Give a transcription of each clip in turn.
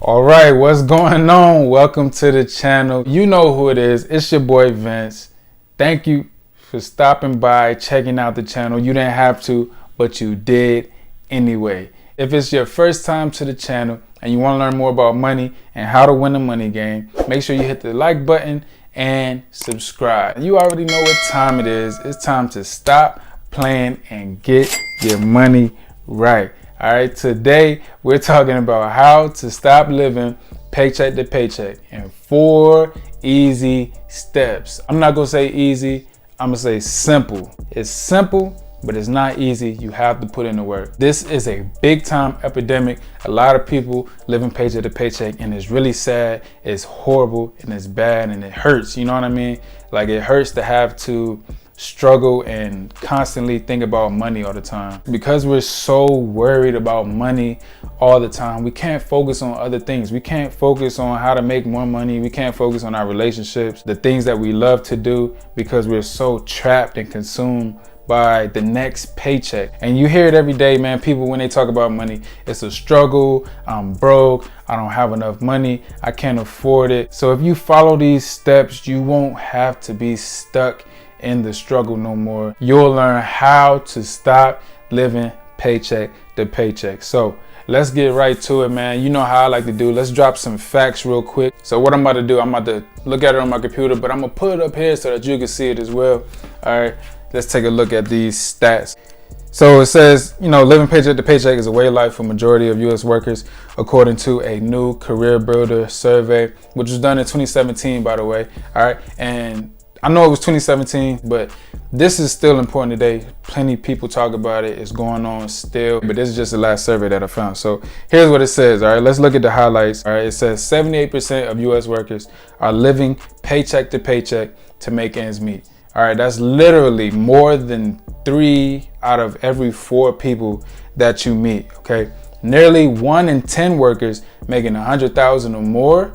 All right, what's going on? Welcome to the channel. You know who it is. It's your boy Vince. Thank you for stopping by, checking out the channel. You didn't have to, but you did anyway. If it's your first time to the channel and you want to learn more about money and how to win the money game, make sure you hit the like button and subscribe. You already know what time it is. It's time to stop playing and get your money right. All right, today we're talking about how to stop living paycheck to paycheck in 4 easy steps. I'm not gonna say easy, I'm gonna say simple. It's simple, but it's not easy. You have to put in the work. This is a big time epidemic. A lot of people living paycheck to paycheck, and it's really sad, it's horrible, and it's bad, and it hurts. You know what I mean? Like, it hurts to have to struggle and constantly think about money all the time. Because we're so worried about money all the time, we can't focus on other things. We can't focus on how to make more money. We can't focus on our relationships, the things that we love to do, because we're so trapped and consumed by the next paycheck. And you hear it every day, man. People, when they talk about money, it's a struggle. I'm broke. I don't have enough money. I can't afford it. So if you follow these steps, you won't have to be stuck in the struggle no more. You'll learn how to stop living paycheck to paycheck. So let's get right to it, man. You know how I like to do. Let's drop some facts real quick. So what I'm about to do, I'm about to look at it on my computer, but I'm gonna put it up here so that you can see it as well. All right, let's take a look at these stats. So it says, living paycheck to paycheck is a way of life for majority of U.S. workers, according to a new Career Builder survey, which was done in 2017, by the way. All right, and I know it was 2017, but this is still important today. Plenty of people talk about it. It's going on still, but this is just the last survey that I found. So here's what it says. All right, let's look at the highlights. All right, it says 78% of U.S. workers are living paycheck to paycheck to make ends meet. All right, that's literally more than 3 out of every 4 people that you meet. Okay, nearly 1 in 10 workers making $100,000 or more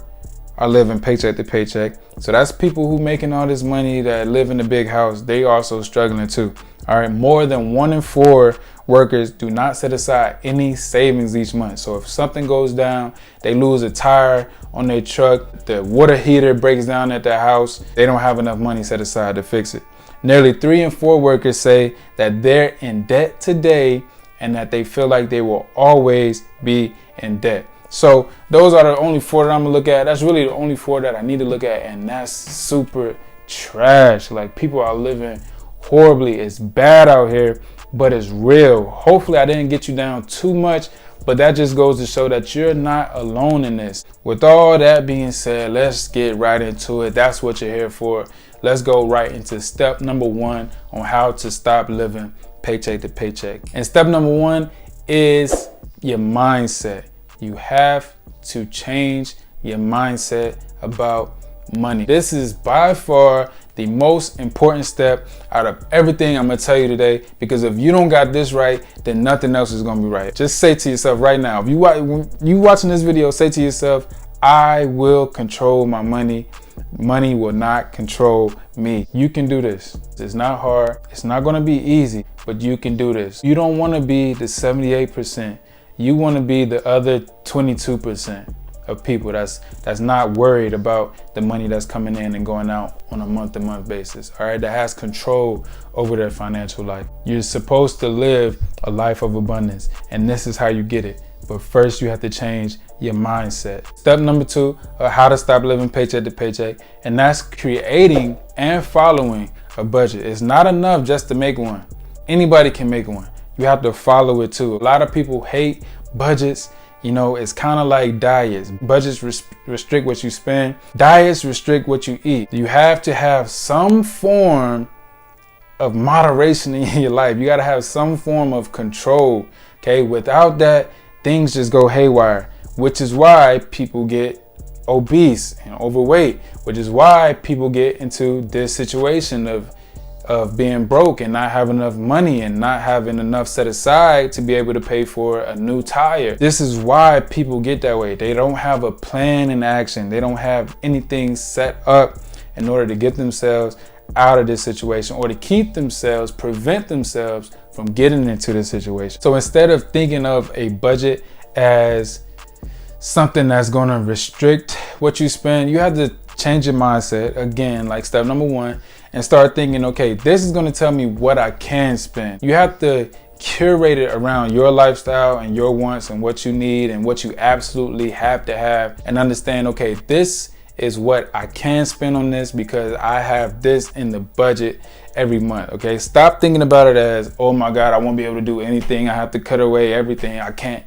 are living paycheck to paycheck. So that's people who making all this money that live in a big house. They also struggling too. All right, more than 1 in 4 workers do not set aside any savings each month. So if something goes down, they lose a tire on their truck, the water heater breaks down at their house, they don't have enough money set aside to fix it. Nearly 3 in 4 workers say that they're in debt today and that they feel like they will always be in debt. So those are the only 4 that I'm gonna look at. That's really the only 4 that I need to look at, and that's super trash. Like, people are living horribly. It's bad out here, but it's real. Hopefully I didn't get you down too much, but that just goes to show that you're not alone in this. With all that being said, let's get right into it. That's what you're here for. Let's go right into step number 1 on how to stop living paycheck to paycheck. And step number 1 is your mindset. You have to change your mindset about money. This is by far the most important step out of everything I'm gonna tell you today, because if you don't got this right, then nothing else is gonna be right. Just say to yourself right now, if you watching this video, say to yourself, I will control my money. Money will not control me. You can do this. It's not hard. It's not gonna be easy, but you can do this. You don't wanna be the 78%. You want to be the other 22% of people that's not worried about the money that's coming in and going out on a month-to-month basis. All right, that has control over their financial life. You're supposed to live a life of abundance, and this is how you get it. But first, you have to change your mindset. Step number 2, how to stop living paycheck to paycheck, and that's creating and following a budget. It's not enough just to make one. Anybody can make one. You have to follow it too. A lot of people hate budgets. It's kind of like diets. Budgets restrict what you spend. Diets restrict what you eat. You have to have some form of moderation in your life. You got to have some form of control. Okay, without that, things just go haywire, which is why people get obese and overweight, which is why people get into this situation of being broke and not having enough money and not having enough set aside to be able to pay for a new tire. This is why people get that way. They don't have a plan in action. They don't have anything set up in order to get themselves out of this situation, or to prevent themselves from getting into this situation. So instead of thinking of a budget as something that's going to restrict what you spend, you have to change your mindset again, like step number one, and start thinking, okay, this is going to tell me what I can spend. You have to curate it around your lifestyle and your wants and what you need and what you absolutely have to have, and understand, okay, this is what I can spend on this because I have this in the budget every month. Okay, stop thinking about it as, oh my God, I won't be able to do anything, I have to cut away everything, I can't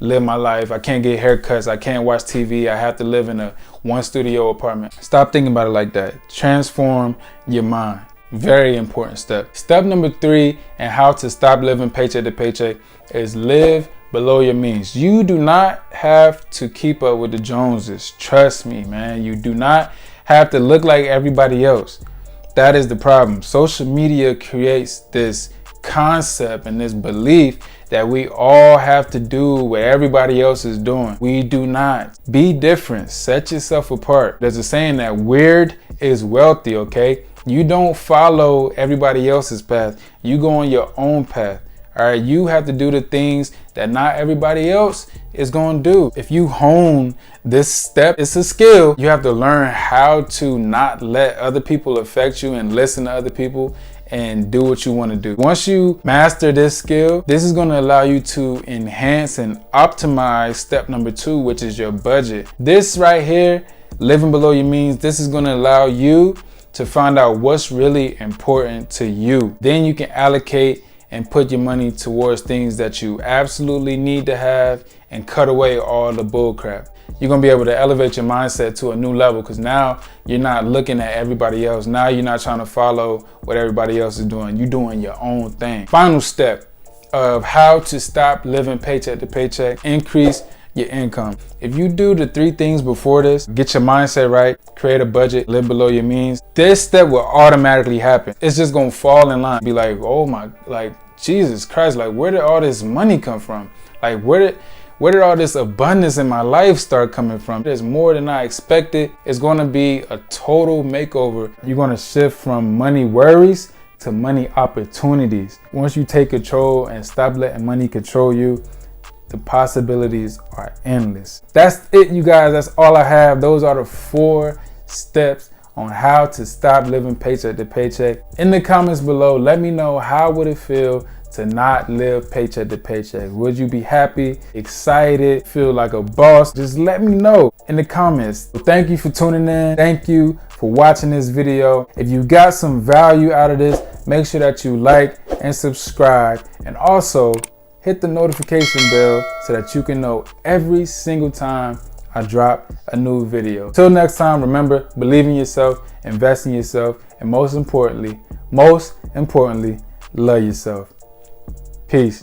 live my life, I can't get haircuts, I can't watch TV, I have to live in a one studio apartment. Stop thinking about it like that. Transform your mind. Very important step. Step number three, and how to stop living paycheck to paycheck, is live below your means. You do not have to keep up with the Joneses. Trust me, man. You do not have to look like everybody else. That is the problem. Social media creates this concept and this belief that we all have to do what everybody else is doing. We do not. Be different. Set yourself apart. There's a saying that weird is wealthy, okay? You don't follow everybody else's path. You go on your own path. All right, you have to do the things that not everybody else is going to do. If you hone this step, it's a skill. You have to learn how to not let other people affect you and listen to other people and do what you want to do. Once you master this skill, this is going to allow you to enhance and optimize step number two, which is your budget. This right here, living below your means, this is going to allow you to find out what's really important to you. Then you can allocate and put your money towards things that you absolutely need to have and cut away all the bull crap. You're gonna be able to elevate your mindset to a new level because now you're not looking at everybody else. Now you're not trying to follow what everybody else is doing. You're doing your own thing. Final step of how to stop living paycheck to paycheck: increase your income. If you do the three things before this, get your mindset right, create a budget, live below your means, this step will automatically happen. It's just gonna fall in line. Be like, oh my, like Jesus Christ, like where did all this money come from? Like where did all this abundance in my life start coming from? There's more than I expected. It's gonna be a total makeover. You're gonna shift from money worries to money opportunities. Once you take control and stop letting money control you, the possibilities are endless. That's it, you guys. That's all I have. Those are the 4 steps on how to stop living paycheck to paycheck. In the comments below, let me know, how would it feel to not live paycheck to paycheck? Would you be happy, excited, feel like a boss? Just let me know in the comments. So thank you for tuning in. Thank you for watching this video. If you got some value out of this, make sure that you like and subscribe, and also hit the notification bell so that you can know every single time I drop a new video. Till next time, remember, believe in yourself, invest in yourself, and most importantly, love yourself. Peace.